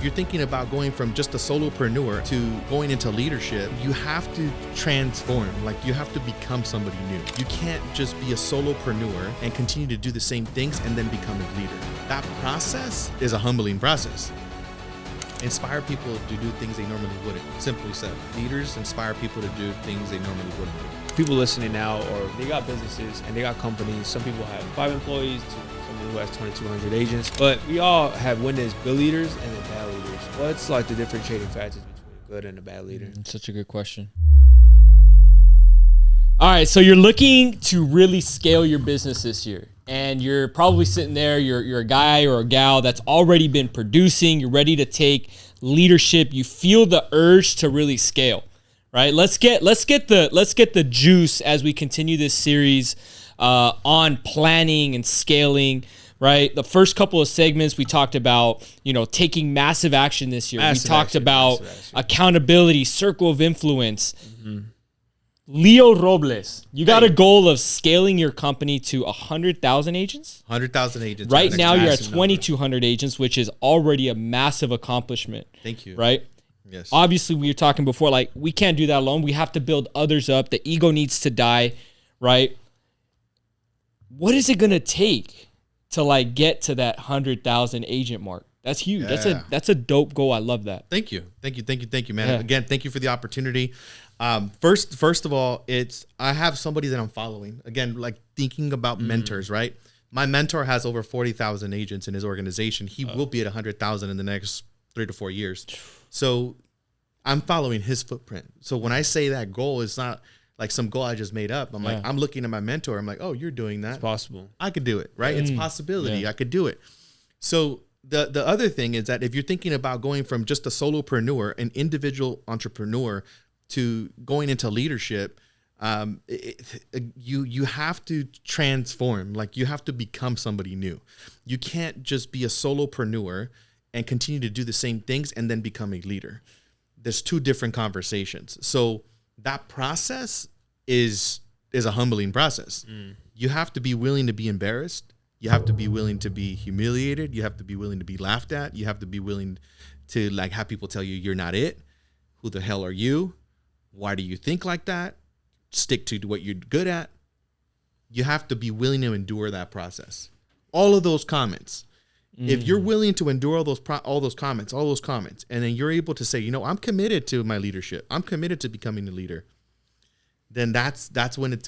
if you're thinking about going from just a solopreneur to going into leadership, you have to transform. Like, you have to become somebody new. You can't just be a solopreneur and continue to do the same things and then become a leader. That process is a humbling process. Inspire people to do things they normally wouldn't. Simply said, leaders inspire people to do things they normally wouldn't do. People listening now, or they got businesses and they got companies. Some people have 5 employees, someone who has 2,200 agents. But we all have winners, good leaders, and then bad leaders. What's like the differentiating factors between a good and a bad leader? Such a good question. All right, so you're looking to really scale your business this year, and you're probably sitting there, you're a guy or a gal that's already been producing, you're ready to take leadership, you feel the urge to really scale, right? Let's get the juice as we continue this series on planning and scaling, right? The first couple of segments we talked about, taking massive action this year. We talked about accountability, circle of influence. Mm-hmm. Leo Robles, you got a goal of scaling your company to 100,000 agents? 100,000 agents. Right now you're at 2,200 agents, which is already a massive accomplishment. Thank you. Right? Yes. Obviously, we were talking before, like, we can't do that alone. We have to build others up. The ego needs to die, right? What is it going to take to, like, get to that 100,000 agent mark? That's huge. Yeah. That's a dope goal. I love that. Thank you, man. Yeah. Again, thank you for the opportunity. First of all, I have somebody that I'm following. Again, like thinking about mentors, right? My mentor has over 40,000 agents in his organization. He will be at 100,000 in the next 3 to 4 years. So I'm following his footprint. So when I say that goal, it's not like some goal I just made up. I'm like, I'm looking at my mentor. I'm like, oh, you're doing that. It's possible. I could do it, right? It's a possibility. I could do it. So the other thing is that if you're thinking about going from just a solopreneur, an individual entrepreneur, to going into leadership, you have to transform. Like, you have to become somebody new. You can't just be a solopreneur and continue to do the same things and then become a leader. There's 2 different conversations. So that process is a humbling process. You have to be willing to be embarrassed. You have to be willing to be humiliated. You have to be willing to be laughed at. You have to be willing to, like, have people tell you you're not it. Who the hell are you? Why do you think like that? Stick to what you're good at. You have to be willing to endure that process. All of those comments. If you're willing to endure all those comments, and then you're able to say, I'm committed to my leadership. I'm committed to becoming a leader. Then that's when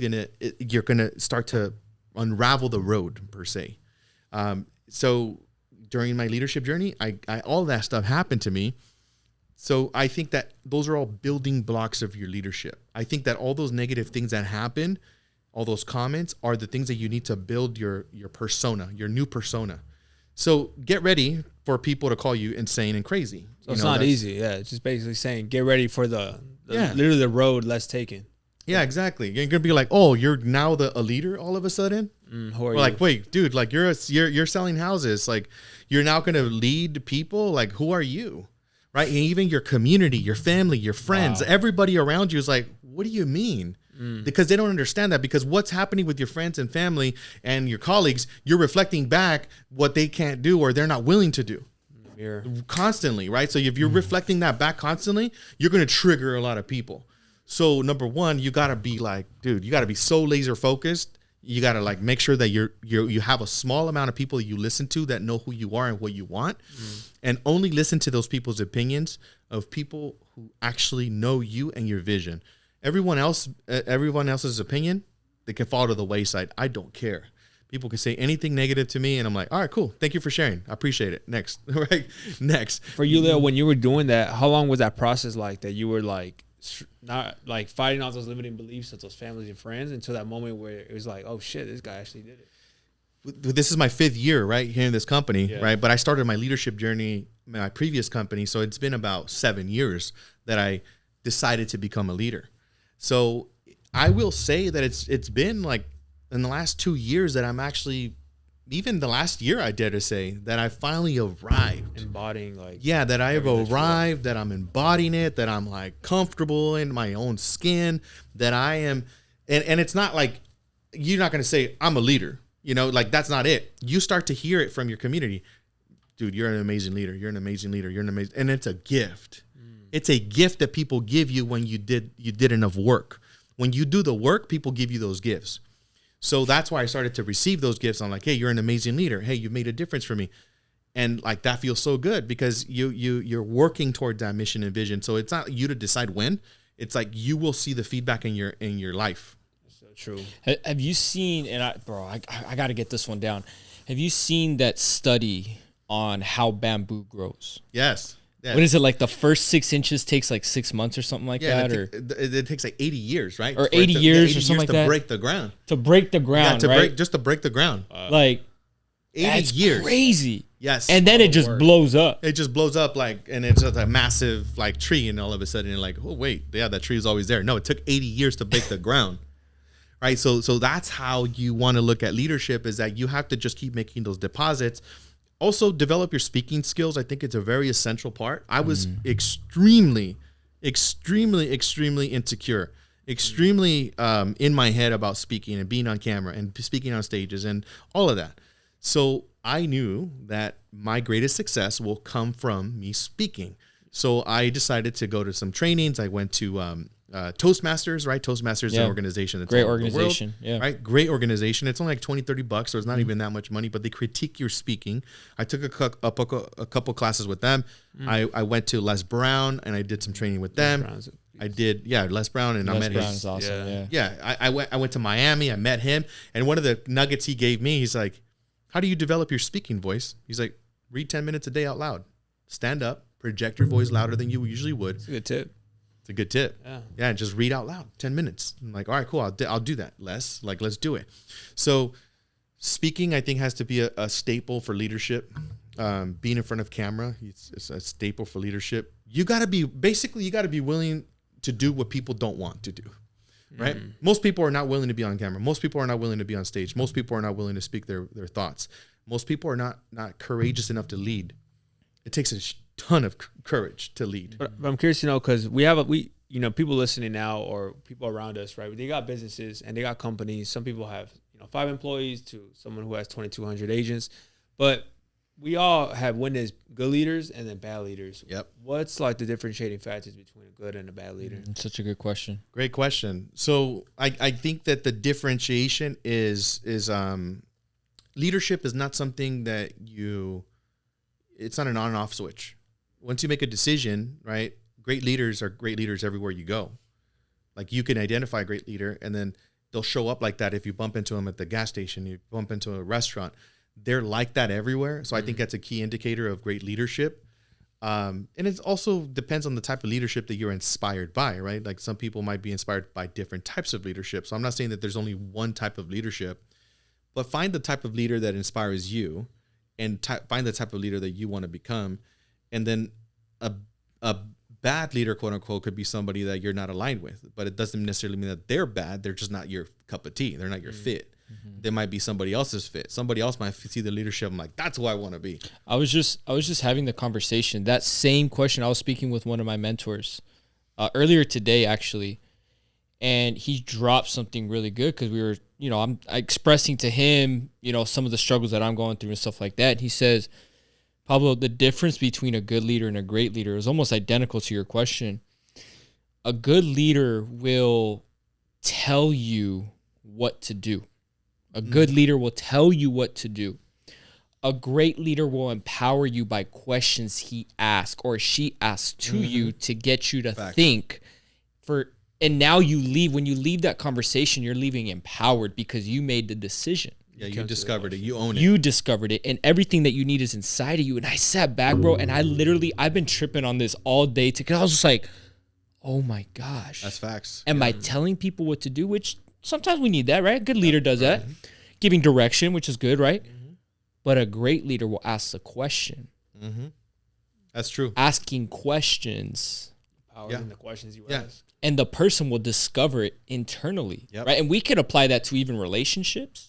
you're gonna start to unravel the road, per se. So during my leadership journey, I all that stuff happened to me. So I think that those are all building blocks of your leadership. I think that all those negative things that happen, all those comments, are the things that you need to build your persona, your new persona. So get ready for people to call you insane and crazy. So it's not easy. Yeah, it's just basically saying get ready for literally the road less taken. Yeah, exactly. You're gonna be like, oh, you're now a leader all of a sudden. Who are you? Like, wait, dude, like you're selling houses. Like, you're now gonna lead people. Like, who are you? Right? And even your community, your family, your friends, everybody around you is like, what do you mean? Because they don't understand that, because what's happening with your friends and family and your colleagues, you're reflecting back what they can't do or they're not willing to do constantly, right? So if you're reflecting that back constantly, you're going to trigger a lot of people. So number one, you got to be like, dude, you got to be so laser focused. You got to like make sure that you have a small amount of people you listen to that know who you are and what you want, and only listen to those people's opinions of people who actually know you and your vision. Everyone else's opinion, they can fall to the wayside. I don't care. People can say anything negative to me, and I'm like, all right, cool. Thank you for sharing. I appreciate it. Next, right? Next. For you, Leo, when you were doing that, how long was that process like that you were like not like fighting all those limiting beliefs of those families and friends until that moment where it was like, oh shit, this guy actually did it? This is my 5th year, right, here in this company, right? But I started my leadership journey in my previous company, so it's been about 7 years that I decided to become a leader. So I will say that it's been like in the last 2 years that I'm actually, even the last year, I dare to say, that I finally arrived. Embodying, like. Yeah, that I have arrived, that I'm embodying it, that I'm like comfortable in my own skin, that I am, and it's not like, you're not going to say I'm a leader, like that's not it. You start to hear it from your community. dude, you're an amazing leader. You're an amazing leader. You're an amazing, and it's a gift. It's a gift that people give you when you did enough work. When you do the work, people give you those gifts. So that's why I started to receive those gifts. I'm like, hey, you're an amazing leader. Hey, you've made a difference for me. And like that feels so good because you're working toward that mission and vision. So it's not you to decide when. It's like you will see the feedback in your life. So true. Have you seen, and I got to get this one down. Have you seen that study on how bamboo grows? Yes. Yeah. What is it, like the first 6 inches takes like 6 months or something like that? It takes like 80 years, right? Or 80 years or something like that? To break the ground. To break the ground, right? Just to break the ground. Like 80 that's years. Crazy. Yes. And then it just blows up. It just blows up and it's just a massive like tree, and all of a sudden you're like, oh wait, yeah, that tree is always there. No, it took 80 years to break the ground. Right? So that's how you want to look at leadership, is that you have to just keep making those deposits. Also, develop your speaking skills. I think it's a very essential part. I was extremely insecure, extremely in my head about speaking and being on camera and speaking on stages and all of that. So I knew that my greatest success will come from me speaking. So I decided to go to some trainings. I went to Toastmasters, right? Toastmasters is an organization. That's great organization. World, right? Great organization. It's only like $20-$30, so it's not even that much money, but they critique your speaking. I took a couple classes with them. I went to Les Brown and I did some training with them. I did, Les Brown, and I met him. Les Brown's awesome. Yeah. I went to Miami. I met him, and one of the nuggets he gave me, he's like, how do you develop your speaking voice? He's like, read 10 minutes a day out loud. Stand up, project your voice louder than you usually would. It's a good tip. It's a good tip. Yeah, and just read out loud, 10 minutes. I'm like, all right, cool. I'll do that. Let's do it. So speaking, I think, has to be a staple for leadership. Being in front of camera, it's a staple for leadership. You got to be willing to do what people don't want to do, right? Most people are not willing to be on camera. Most people are not willing to be on stage. Most people are not willing to speak their thoughts. Most people are not courageous enough to lead. It takes a ton of courage to lead. But I'm curious to know, because people listening now or people around us, right? They got businesses and they got companies. Some people have 5 employees to someone who has 2,200 agents, but we all have witnessed good leaders and then bad leaders. Yep. What's like the differentiating factors between a good and a bad leader? It's such a good question. Great question. So I think that the differentiation is leadership is not something that it's not an on and off switch. Once you make a decision, right? Great leaders are great leaders everywhere you go. Like you can identify a great leader and then they'll show up like that if you bump into them at the gas station, you bump into a restaurant. They're like that everywhere. So I think that's a key indicator of great leadership. And it also depends on the type of leadership that you're inspired by, right? Like some people might be inspired by different types of leadership. So I'm not saying that there's only one type of leadership, but find the type of leader that inspires you and find the type of leader that you want to become. And then a bad leader, quote unquote, could be somebody that you're not aligned with, but it doesn't necessarily mean that they're bad. They're just not your cup of tea. They're not your fit. They might be somebody else's fit. Somebody else might see the leadership. I'm like, that's who I want to be. I was just having the conversation. That same question, I was speaking with one of my mentors earlier today, actually, and he dropped something really good because we were, I'm expressing to him, some of the struggles that I'm going through and stuff like that. And he says, Pablo, the difference between a good leader and a great leader is almost identical to your question. A good leader will tell you what to do. A good leader will tell you what to do. A great leader will empower you by questions he asks or she asks to you to get you to think. And now you leave. When you leave that conversation, you're leaving empowered because you made the decision. Yeah, you discovered it. You own it. You discovered it, and everything that you need is inside of you. And I sat back, bro, and I've been tripping on this all day because I was just like, oh my gosh. That's facts. Am I telling people what to do? Which sometimes we need that, right? A good leader does that. Giving direction, which is good, right? But a great leader will ask a question. That's true. Asking questions. Power in the questions you ask. And the person will discover it internally, right? And we could apply that to even relationships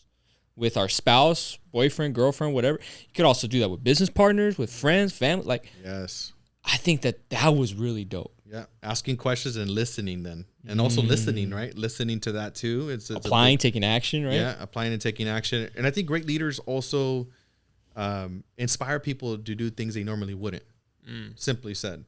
with our spouse, boyfriend, girlfriend, whatever. You could also do that with business partners, with friends, family. Like, I think that was really dope. Yeah, asking questions and listening then. And also listening, right? Listening to that too. It's applying, taking action, right? Yeah, applying and taking action. And I think great leaders also Inspire people to do things they normally wouldn't. Simply said,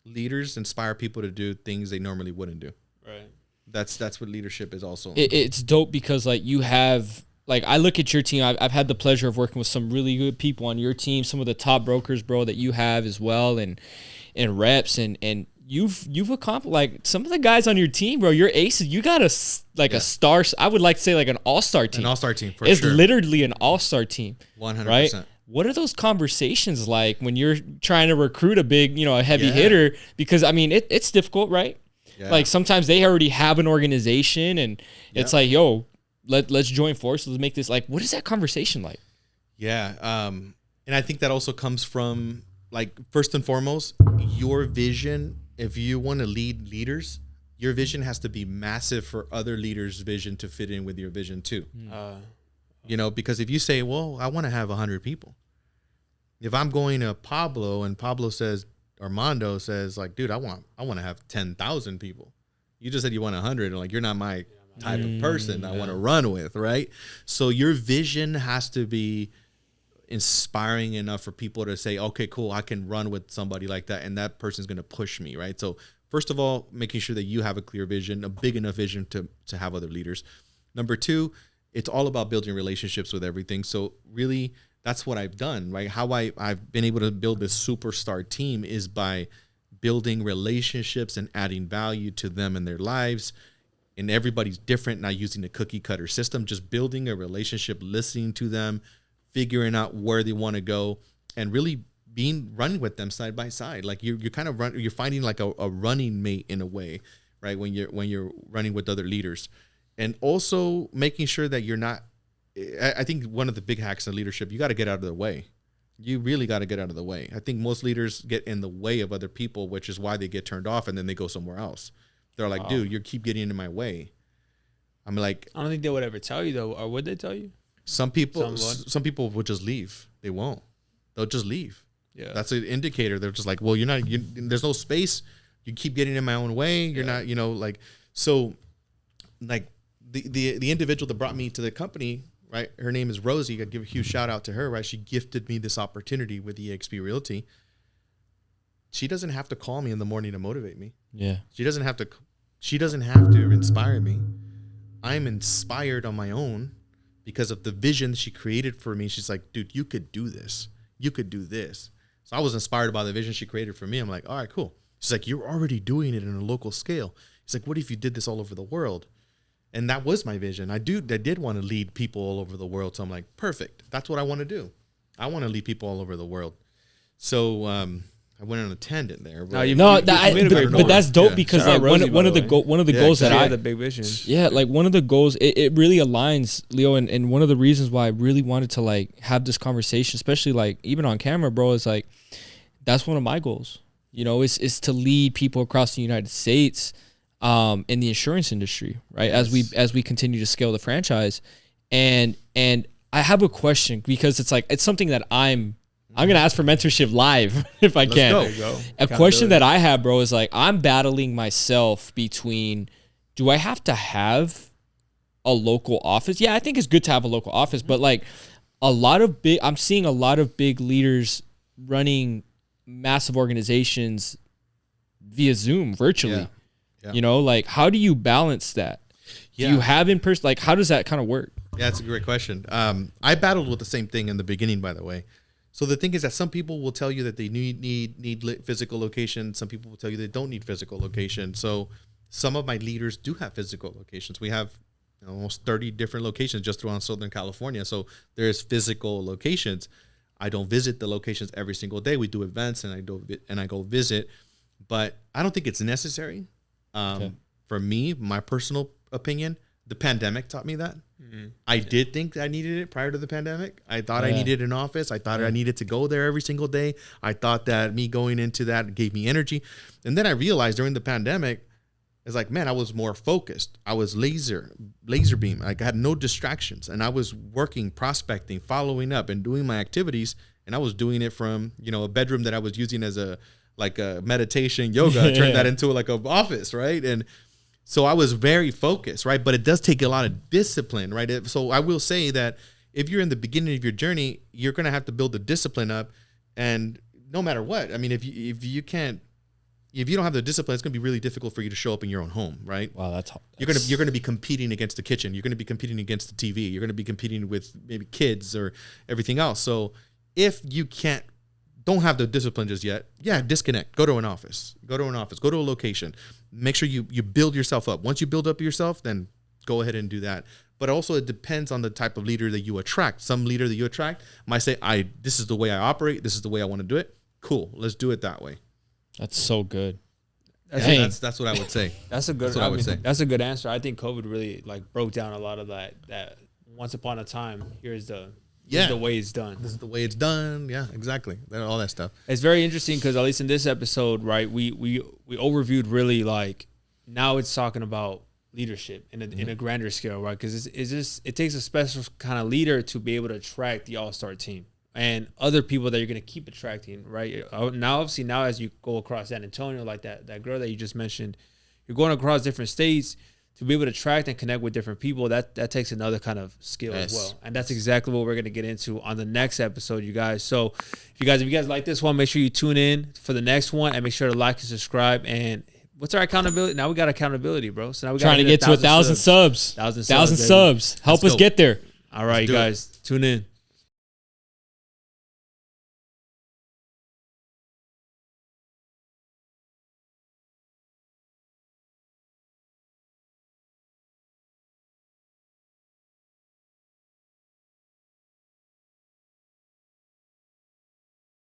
leaders inspire people to do things they normally wouldn't do. Right. That's what leadership is also. It's dope because like you have, like I look at your team. I've had the pleasure of working with some really good people on your team, some of the top brokers, bro, that you have as well, and reps, and you've accomplished, like some of the guys on your team, bro. You're aces. You got a star. I would like to say like an all-star team. An all-star team for it's sure. It's literally an all-star team. 100%. Right? What are those conversations like when you're trying to recruit a big, a heavy hitter? Because I mean, it's difficult, right? Yeah. Like sometimes they already have an organization, and it's like, yo, let's join forces. Let's make this. Like, what is that conversation like? Yeah, and I think that also comes from, like, first and foremost, your vision. If you want to lead leaders, your vision has to be massive for other leaders' vision to fit in with your vision too. Because if you say, well, I want to have 100 people. If I'm going to Pablo and Pablo says, Armando says, like, dude, I want to have 10,000 people. You just said you want 100, and like, you're not my type of person I want to run with, right? So your vision has to be inspiring enough for people to say, okay, cool, I can run with somebody like that, and that person's going to push me, right? So first of all, making sure that you have a clear vision, a big enough vision to have other leaders. Number two, it's all about building relationships with everything. So really, that's what I've done, right? How I've been able to build this superstar team is by building relationships and adding value to them and their lives. And everybody's different, not using a cookie cutter system, just building a relationship, listening to them, figuring out where they want to go, and really running with them side by side. Like you're kind of you're finding like a running mate in a way, right? When you're running with other leaders, and also making sure that you're not. I think one of the big hacks in leadership, you got to get out of the way. You really got to get out of the way. I think most leaders get in the way of other people, which is why they get turned off, and then they go somewhere else. They're like, dude, you keep getting in my way. I'm like, I don't think they would ever tell you though, or would they tell you? Some people will just leave. They won't. They'll just leave. Yeah, that's an indicator. They're just like, well, there's no space. You keep getting in my own way. You're not, like, so, like the individual that brought me to the company, right? Her name is Rosie. I'd give a huge shout out to her, right? She gifted me this opportunity with eXp Realty. She doesn't have to call me in the morning to motivate me. Yeah. She doesn't have to inspire me. I'm inspired on my own because of the vision she created for me. She's like, dude, you could do this. You could do this. So I was inspired by the vision she created for me. I'm like, all right, cool. She's like, you're already doing it in a local scale. She's like, what if you did this all over the world? And that was my vision. I did want to lead people all over the world. So I'm like, perfect. That's what I want to do. I want to lead people all over the world. So I went on a tangent there. But that's dope because like one of the goals that I the big vision. Yeah, like one of the goals, it really aligns, Leo, and one of the reasons why I really wanted to like have this conversation, especially like even on camera, bro, is like that's one of my goals. Is to lead people across the United States in the insurance industry, right? Yes. As we continue to scale the franchise. And I have a question because it's something that I'm going to ask for mentorship live if I can. Let's go. A question that I have, bro, is like I'm battling myself between, do I have to have a local office? Yeah, I think it's good to have a local office, but like I'm seeing a lot of big leaders running massive organizations via Zoom virtually. Yeah. Like how do you balance that? Yeah. Do you have in person? Like how does that kind of work? Yeah, that's a great question. I battled with the same thing in the beginning, by the way. So the thing is that some people will tell you that they need physical location. Some people will tell you they don't need physical location. So some of my leaders do have physical locations. We have almost 30 different locations just throughout Southern California. So there's physical locations. I don't visit the locations every single day. We do events and I go visit, but I don't think it's necessary. For me, my personal opinion, the pandemic taught me that. Mm-hmm. I did think I needed it prior to the pandemic. I thought I needed an office. I thought I needed to go there every single day. I thought that me going into that gave me energy. And then I realized during the pandemic, it's like, man, I was more focused. I was laser beam. Like I had no distractions, and I was working, prospecting, following up, and doing my activities. And I was doing it from a bedroom that I was using as a meditation yoga. I turned that into like an office, right? And so I was very focused, right? But it does take a lot of discipline, right? So I will say that if you're in the beginning of your journey, you're going to have to build the discipline up. And no matter what, I mean, if you don't have the discipline, it's going to be really difficult for you to show up in your own home, right? Wow, you're going to be competing against the kitchen. You're going to be competing against the TV. You're going to be competing with maybe kids or everything else. So if you don't have the discipline just yet, disconnect. Go to an office. Go to a location. Make sure you build yourself up. Once you build up yourself, then go ahead and do that. But also it depends on the type of leader that you attract. Some leader that you attract might say, this is the way I operate. This is the way I want to do it. Cool. Let's do it that way. That's so good. That's what I would say. That's a good. That's what I would say. That's a good answer. I think COVID really like broke down a lot of that. Once upon a time, here's the way it's done. This is the way it's done. Yeah, exactly. All that stuff. It's very interesting because at least in this episode, right, we overviewed really like now it's talking about leadership in a grander scale, right? Because it takes a special kind of leader to be able to attract the all-star team and other people that you're going to keep attracting, right? Now, obviously, as you go across San Antonio, like that girl that you just mentioned, you're going across different states to be able to attract and connect with different people. That takes another kind of skill as well. And that's exactly what we're going to get into on the next episode, you guys. So if you guys like this one, make sure you tune in for the next one and make sure to like and subscribe. And what's our accountability? Now we got accountability, bro. So now we got trying to get to 1,000 subs. 1,000 subs. Help us get there. All right, you guys, tune in.